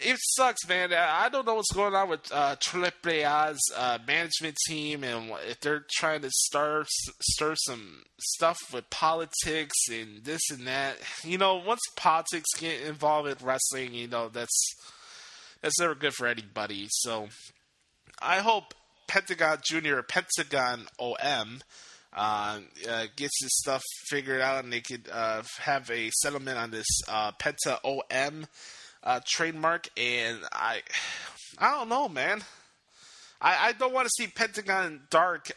it sucks, man. I don't know what's going on with AAA's management team, and if they're trying to stir some stuff with politics and this and that. You know, once politics get involved in wrestling, you know, that's never good for anybody. So I hope Pentagon Jr. or Pentagon OM gets his stuff figured out, and they could have a settlement on this Penta OM trademark. And I don't know, man. I don't want to see Pentagon Dark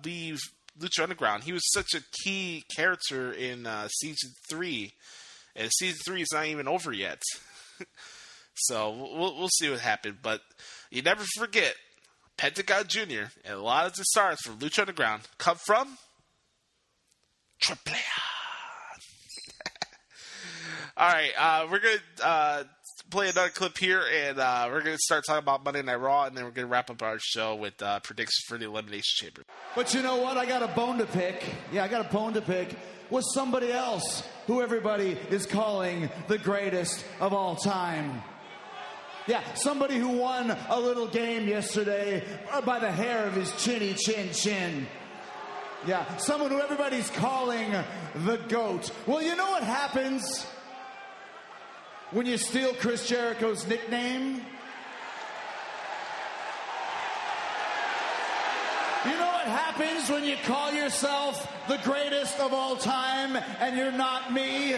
leave Lucha Underground. He was such a key character in season 3, and season 3 is not even over yet. So we'll see what happens. But you never forget, Pentagon Jr. and a lot of the stars from Lucha Underground come from AAA. All right, we're gonna play another clip here, and we're going to start talking about Monday Night Raw, and then we're going to wrap up our show with predictions for the Elimination Chamber. But you know what? I got a bone to pick. Yeah, I got a bone to pick with somebody else who everybody is calling the greatest of all time. Yeah, somebody who won a little game yesterday by the hair of his chinny chin. Yeah, someone who everybody's calling the GOAT. Well, you know what happens when you steal Chris Jericho's nickname? You know what happens when you call yourself the greatest of all time and you're not me?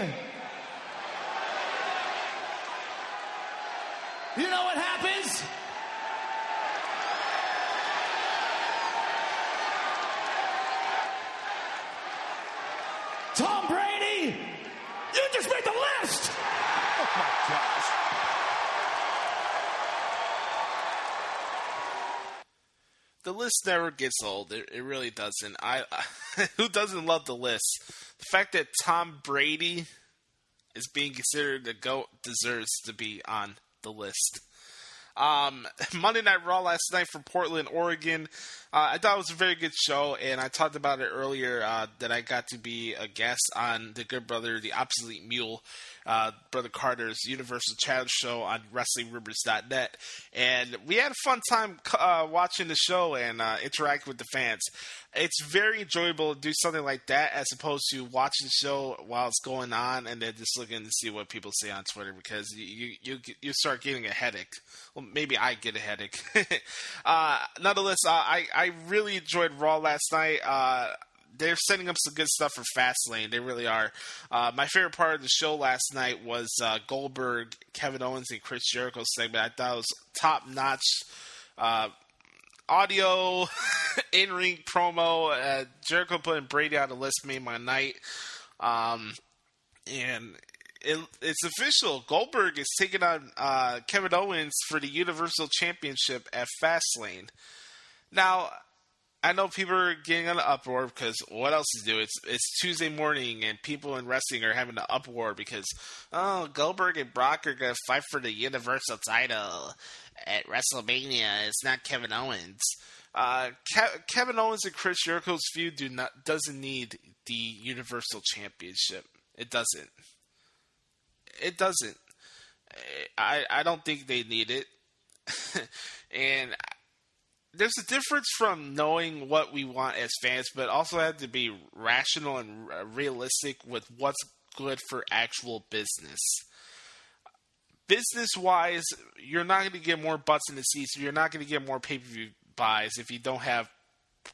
You know what happens? Tom Brady, you just made the list! Oh, my gosh. The list never gets old. It really doesn't. Who doesn't love the list? The fact that Tom Brady is being considered the GOAT deserves to be on the list. Monday Night Raw last night from Portland, Oregon. I thought it was a very good show, and I talked about it earlier that I got to be a guest on the Good Brother, the Obsolete Mule, Brother Carter's Universal Challenge show on WrestlingRumors.net. And we had a fun time watching the show and interacting with the fans. It's very enjoyable to do something like that as opposed to watching the show while it's going on and then just looking to see what people say on Twitter, because you start getting a headache. Well, maybe I get a headache. Nonetheless, I really enjoyed Raw last night. They're setting up some good stuff for Fastlane. They really are. My favorite part of the show last night was Goldberg, Kevin Owens, and Chris Jericho segment. I thought it was top-notch audio, in-ring promo. Jericho putting Brady on the list made my night. And it's official. Goldberg is taking on Kevin Owens for the Universal Championship at Fastlane. Now, I know people are getting an uproar because what else to do? It's Tuesday morning and people in wrestling are having an uproar because, Goldberg and Brock are going to fight for the Universal title at WrestleMania. It's not Kevin Owens. Kevin Owens and Chris Jericho's feud doesn't need the Universal Championship. It doesn't. It doesn't. I don't think they need it. And there's a difference from knowing what we want as fans, but also have to be rational and realistic with what's good for actual business. Business-wise, you're not going to get more butts in the seats. You're not going to get more pay-per-view buys if you don't have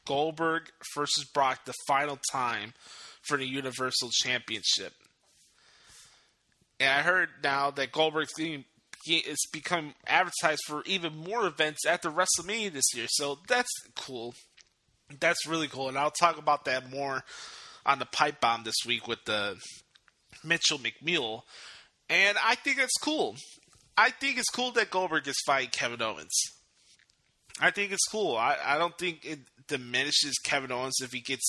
Goldberg versus Brock the final time for the Universal Championship. And I heard now that Goldberg's it's become advertised for even more events after WrestleMania this year. So that's cool. That's really cool. And I'll talk about that more on the Pipe Bomb this week with the Mitchell McMule. And I think that's cool. I think it's cool that Goldberg is fighting Kevin Owens. I think it's cool. I don't think it diminishes Kevin Owens if he gets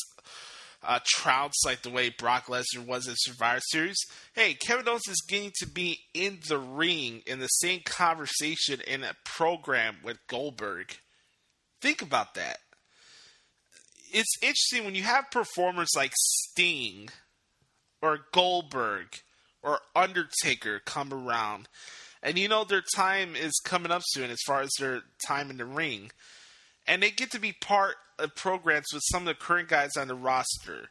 trounced like the way Brock Lesnar was in Survivor Series. Hey, Kevin Owens is getting to be in the ring in the same conversation in a program with Goldberg. Think about that. It's interesting when you have performers like Sting or Goldberg or Undertaker come around, and you know their time is coming up soon as far as their time in the ring, and they get to be part of programs with some of the current guys on the roster.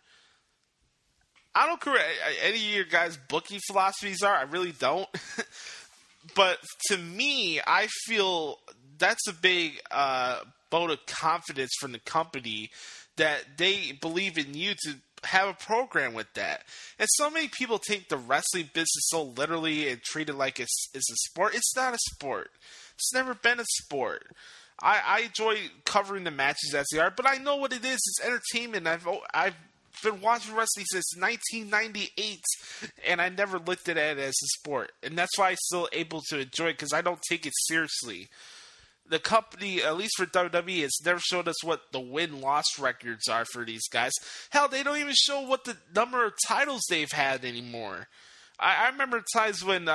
I don't care what any of your guys' booking philosophies are. I really don't. But to me, I feel that's a big vote of confidence from the company that they believe in you to have a program with that. And so many people take the wrestling business so literally and treat it like it's a sport. It's not a sport. It's never been a sport. I enjoy covering the matches as they are, but I know what it is. It's entertainment. I've been watching wrestling since 1998, and I never looked at it as a sport. And that's why I'm still able to enjoy it, because I don't take it seriously. The company, at least for WWE, has never showed us what the win-loss records are for these guys. Hell, they don't even show what the number of titles they've had anymore. I remember times when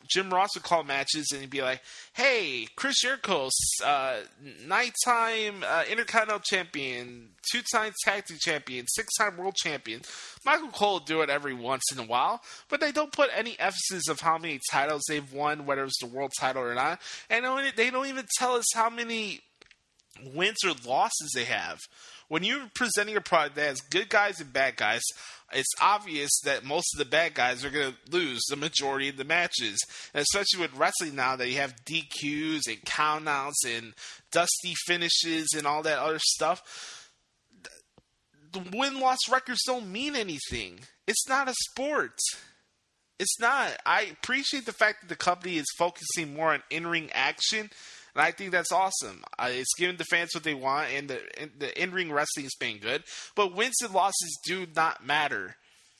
Jim Ross would call matches and he'd be like, hey, Chris Jericho, 9-time Intercontinental Champion, 2-time Tag Team Champion, 6-time World Champion. Michael Cole will do it every once in a while, but they don't put any emphasis of how many titles they've won, whether it's the world title or not. And they don't even tell us how many wins or losses they have. When you're presenting a product that has good guys and bad guys, it's obvious that most of the bad guys are going to lose the majority of the matches. And especially with wrestling now that you have DQs and countouts and dusty finishes and all that other stuff, the win-loss records don't mean anything. It's not a sport. It's not. I appreciate the fact that the company is focusing more on in-ring action, and I think that's awesome. It's giving the fans what they want, and the in-ring wrestling is being good. But wins and losses do not matter.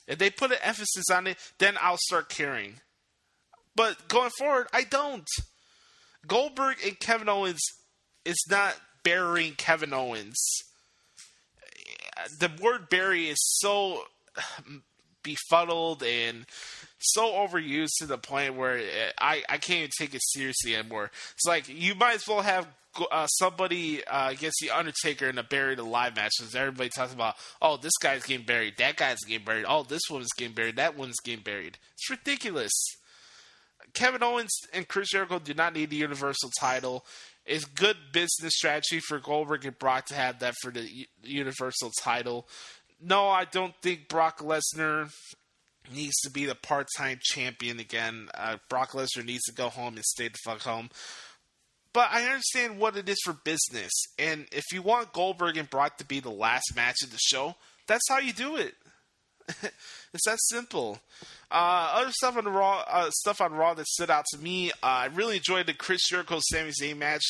If they put an emphasis on it, then I'll start caring. But going forward, I don't. Goldberg and Kevin Owens is not burying Kevin Owens. The word bury is so befuddled and so overused to the point where I can't even take it seriously anymore. It's like you might as well have somebody against The Undertaker in a buried alive match, because everybody talks about, oh, this guy's getting buried, that guy's getting buried, oh, this woman's getting buried, that one's getting buried. It's ridiculous. Kevin Owens and Chris Jericho do not need the Universal title. It's good business strategy for Goldberg and Brock to have that for the Universal title. No, I don't think Brock Lesnar needs to be the part-time champion again. Brock Lesnar needs to go home and stay the fuck home. But I understand what it is for business. And if you want Goldberg and Brock to be the last match of the show, that's how you do it. It's that simple. Other stuff on Raw, that stood out to me. I really enjoyed the Chris Jericho Sami Zayn match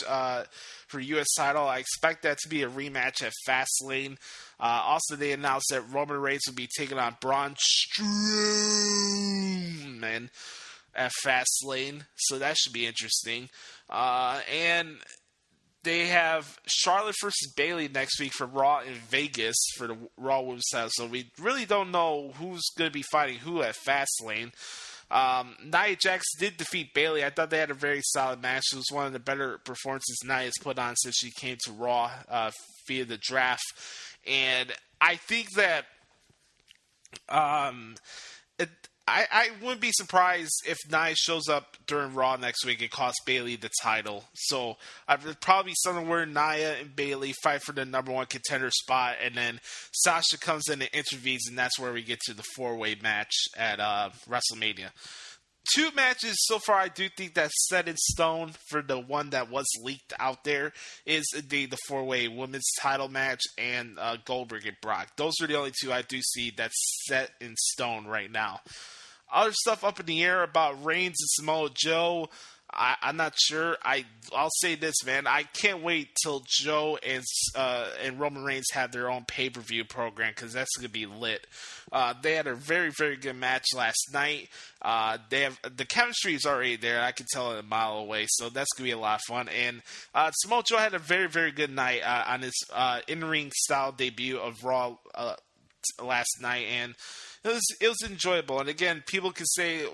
for U.S. title. I expect that to be a rematch at Fastlane. Also, they announced that Roman Reigns will be taking on Braun Strowman at Fastlane, so that should be interesting. And they have Charlotte versus Bayley next week for Raw in Vegas for the Raw Women's title. So we really don't know who's going to be fighting who at Fastlane. Nia Jax did defeat Bayley. I thought they had a very solid match. It was one of the better performances Nia's put on since she came to Raw via the draft. And I think that I wouldn't be surprised if Nia shows up during Raw next week and costs Bayley the title. So I'd probably something where Nia and Bayley fight for the number one contender spot, and then Sasha comes in and intervenes, and that's where we get to the four-way match at WrestleMania. Two matches so far I do think that's set in stone for the one that was leaked out there is indeed the four-way women's title match and Goldberg and Brock. Those are the only two I do see that's set in stone right now. Other stuff up in the air about Reigns and Samoa Joe, I'm not sure. I'll say this, man. I can't wait till Joe and Roman Reigns have their own pay-per-view program, because that's going to be lit. They had a very, very good match last night. The chemistry is already there. I can tell it a mile away, so that's going to be a lot of fun. And Samoa Joe had a very, very good night on his in-ring style debut of Raw last night, and it was enjoyable. And again, people can say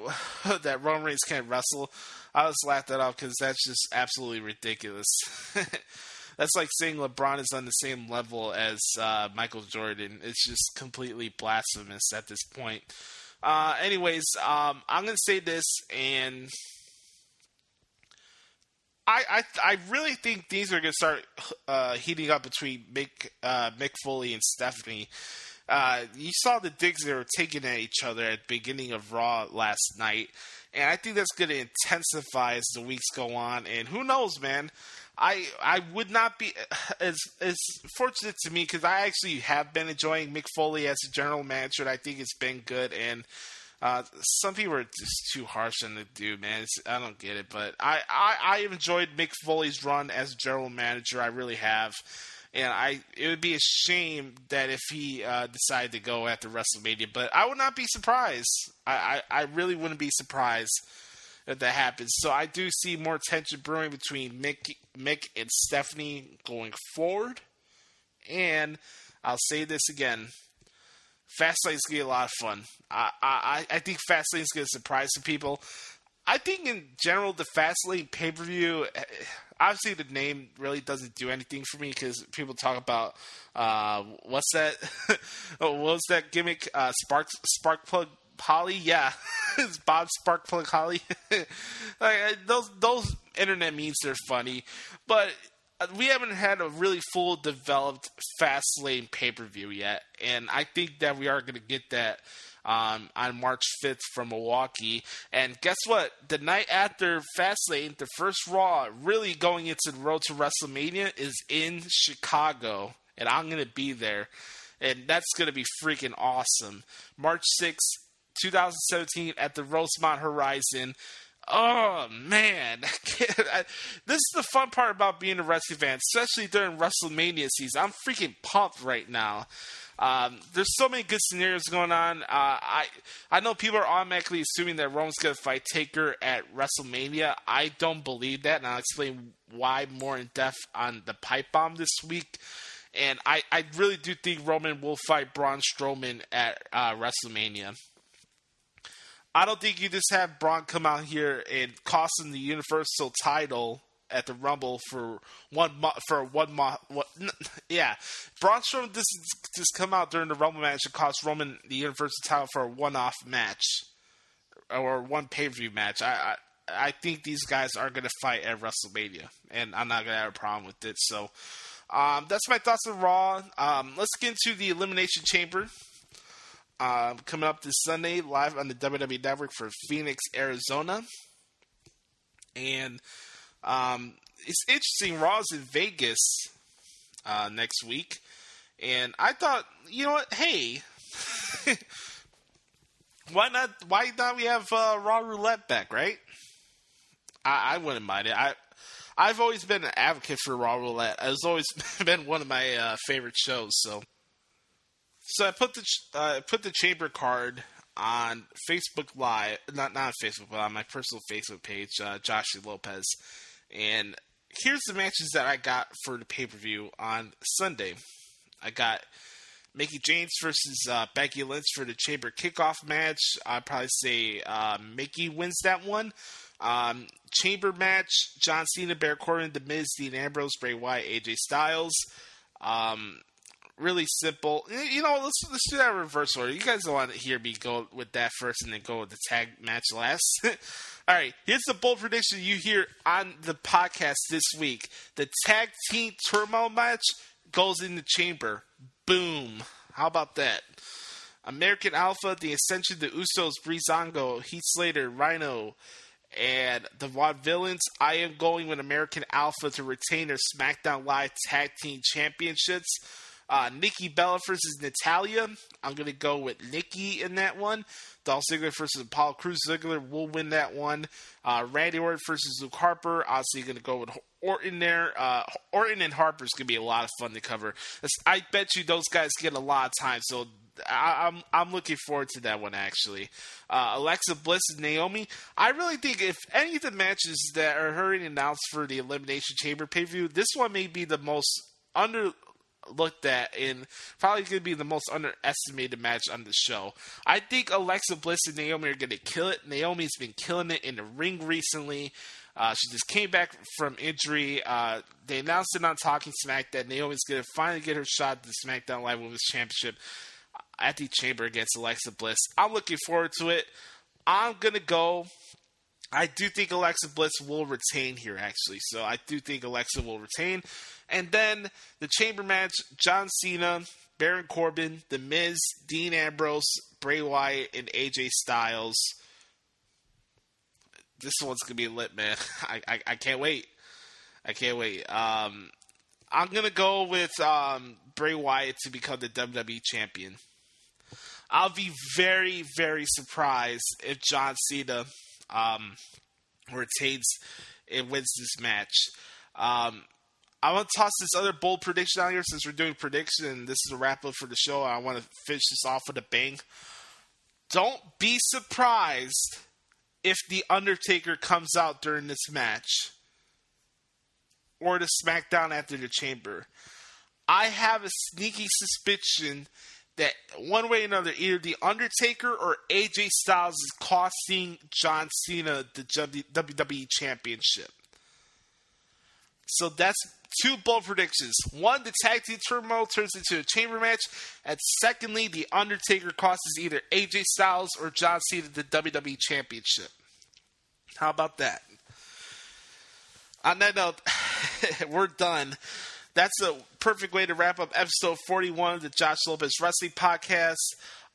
that Roman Reigns can't wrestle. I just laughed that off because that's just absolutely ridiculous. That's like saying LeBron is on the same level as Michael Jordan. It's just completely blasphemous at this point. Anyways, I'm going to say this, and I really think things are going to start heating up between Mick Foley and Stephanie. You saw the digs they were taking at each other at the beginning of Raw last night, and I think that's going to intensify as the weeks go on. And who knows, man? I would not be as fortunate to me, because I actually have been enjoying Mick Foley as a general manager, and I think it's been good. And some people are just too harsh on the dude, man. I don't get it, but I enjoyed Mick Foley's run as a general manager. I really have. And it would be a shame that if he decided to go after WrestleMania, but I would not be surprised. I really wouldn't be surprised if that happens. So I do see more tension brewing between Mick and Stephanie going forward. And I'll say this again. Fastlane's going to be a lot of fun. I think Fastlane's going to surprise some people. I think in general, the Fastlane pay-per-view, obviously the name really doesn't do anything for me, because people talk about, what's that? What was that gimmick? Sparkplug Holly? Yeah. It's Bob Sparkplug Holly. Like, those internet memes are funny. But we haven't had a really full developed Fastlane pay-per-view yet, and I think that we are going to get that on March 5th from Milwaukee. And guess what? The night after Fastlane, the first Raw really going into the road to WrestleMania is in Chicago, and I'm going to be there, and that's going to be freaking awesome. March 6th, 2017 at the Rosemont Horizon. Oh, man. This is the fun part about being a wrestling fan, especially during WrestleMania season. I'm freaking pumped right now. There's so many good scenarios going on. I know people are automatically assuming that Roman's going to fight Taker at WrestleMania. I don't believe that, and I'll explain why more in depth on the pipe bomb this week. And I really do think Roman will fight Braun Strowman at WrestleMania. I don't think you just have Braun come out here and cost him the Universal title at the Rumble for one month. Yeah, Braun Strowman just come out during the Rumble match and cost Roman the Universal title for a one-off match or one pay-per-view match. I think these guys are going to fight at WrestleMania, and I'm not going to have a problem with it. So that's my thoughts on Raw. Let's get into the Elimination Chamber. Coming up this Sunday, live on the WWE Network for Phoenix, Arizona. And it's interesting, Raw's in Vegas next week. And I thought, you know what, hey, why not we have Raw Roulette back, right? I wouldn't mind it. I've always been an advocate for Raw Roulette. It's always been one of my favorite shows, So I put the Chamber card on Facebook Live, not on Facebook, but on my personal Facebook page, Josh Lopez. And here's the matches that I got for the pay-per-view on Sunday. I got Mickie James versus Becky Lynch for the Chamber kickoff match. I'd probably say Mickie wins that one. Chamber match, John Cena, Baron Corbin, The Miz, Dean Ambrose, Bray Wyatt, AJ Styles. Really simple. You know, let's do that in reverse order. You guys don't want to hear me go with that first and then go with the tag match last. All right, here's the bold prediction you hear on the podcast this week. The tag team turmoil match goes in the Chamber. Boom. How about that? American Alpha, The Ascension, The Usos, Breezango, Heath Slater, Rhino, and the Vaudevillains. I am going with American Alpha to retain their SmackDown Live Tag Team Championships. Nikki Bella versus Natalya. I'm going to go with Nikki in that one. Dolph Ziggler versus Apollo Crews. Ziggler will win that one. Randy Orton versus Luke Harper. Obviously going to go with Orton there. Orton and Harper is going to be a lot of fun to cover. I bet you those guys get a lot of time, so I'm looking forward to that one, actually. Alexa Bliss and Naomi. I really think if any of the matches that are already announced for the Elimination Chamber pay-per-view, this one may be the most looked at and probably going to be the most underestimated match on the show. I think Alexa Bliss and Naomi are going to kill it. Naomi's been killing it in the ring recently. She just came back from injury. They announced it on Talking Smack that Naomi's going to finally get her shot at the SmackDown Live Women's Championship at the Chamber against Alexa Bliss. I'm looking forward to it. I'm going to go. I do think Alexa Bliss will retain here, actually. So I do think Alexa will retain. And then the Chamber match, John Cena, Baron Corbin, The Miz, Dean Ambrose, Bray Wyatt, and AJ Styles. This one's going to be lit, man. I can't wait. I can't wait. I'm going to go with Bray Wyatt to become the WWE Champion. I'll be very, very surprised if John Cena retains and wins this match. I want to toss this other bold prediction out here since we're doing prediction and this is a wrap up for the show. I want to finish this off with a bang. Don't be surprised if The Undertaker comes out during this match or the SmackDown after the Chamber. I have a sneaky suspicion that one way or another, either The Undertaker or AJ Styles is costing John Cena the WWE Championship. So that's two bold predictions. One, the tag team turmoil turns into a Chamber match. And secondly, The Undertaker costs either AJ Styles or John Cena the WWE Championship. How about that? On that note, we're done. That's a perfect way to wrap up episode 41 of the Josh Lopez Wrestling Podcast.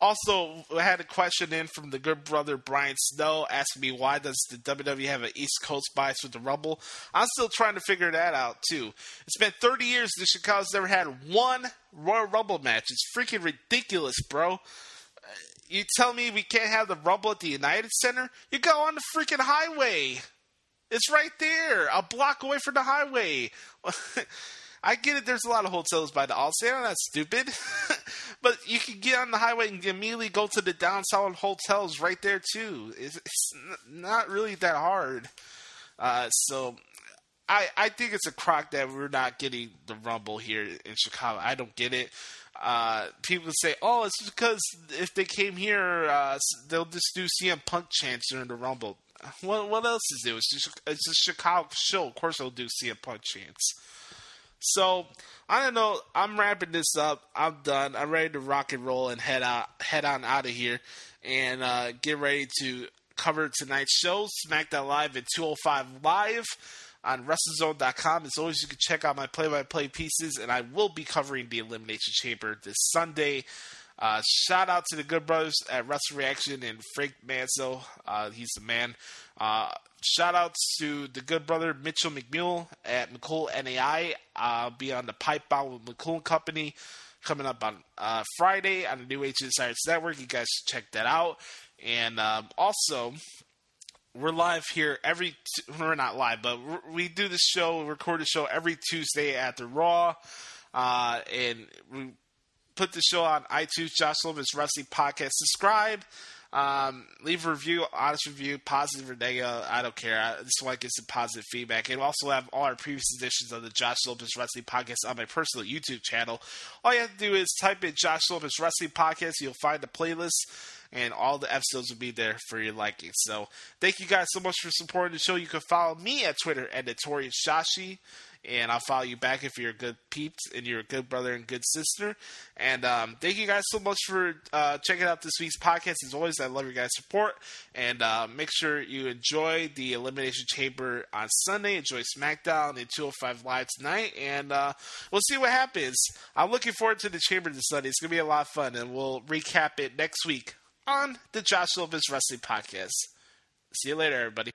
Also, I had a question in from the good brother Brian Snow asking me, why does the WWE have an East Coast bias with the Rumble? I'm still trying to figure that out, too. It's been 30 years that Chicago's never had one Royal Rumble match. It's freaking ridiculous, bro. You tell me we can't have the Rumble at the United Center? You go on the freaking highway. It's right there, a block away from the highway. I get it, there's a lot of hotels by the Allstate. I'm not stupid. But you can get on the highway and immediately go to the downtown hotels right there, too. It's not really that hard. So I think it's a crock that we're not getting the Rumble here in Chicago. I don't get it. People say, oh, it's because if they came here, they'll just do CM Punk chants during the Rumble. What else is there? It's a Chicago show. Of course they'll do CM Punk chants. So, I don't know. I'm wrapping this up. I'm done. I'm ready to rock and roll and head on out of here and get ready to cover tonight's show, SmackDown Live at 205 Live on WrestleZone.com. As always, you can check out my play-by-play pieces, and I will be covering the Elimination Chamber this Sunday. Shout out to the good brothers at Wrestle Reaction and Frank Manzo. He's the man. Shout outs to the good brother Mitchell McMule at McCool NAI. I'll be on the Pipe Bomb with McCool Company coming up on Friday on the New Age Insiders Network. You guys should check that out. And also, we're live here we're not live, but we do this show, record the show every Tuesday after Raw. And we put the show on iTunes, Josh Lopez Wrestling Podcast. Subscribe. Leave a review, honest review, positive or negative. I don't care. I just want to get some positive feedback. And we also have all our previous editions of the Josh Lopez Wrestling Podcast on my personal YouTube channel. All you have to do is type in Josh Lopez Wrestling Podcast. You'll find the playlist, and all the episodes will be there for your liking. So thank you guys so much for supporting the show. You can follow me at Twitter at Notorious Shashi. And I'll follow you back if you're a good peeps and you're a good brother and good sister. And thank you guys so much for checking out this week's podcast. As always, I love your guys' support. And make sure you enjoy the Elimination Chamber on Sunday. Enjoy SmackDown and 205 Live tonight. And we'll see what happens. I'm looking forward to the Chamber this Sunday. It's going to be a lot of fun. And we'll recap it next week on the Josh Lopez Wrestling Podcast. See you later, everybody.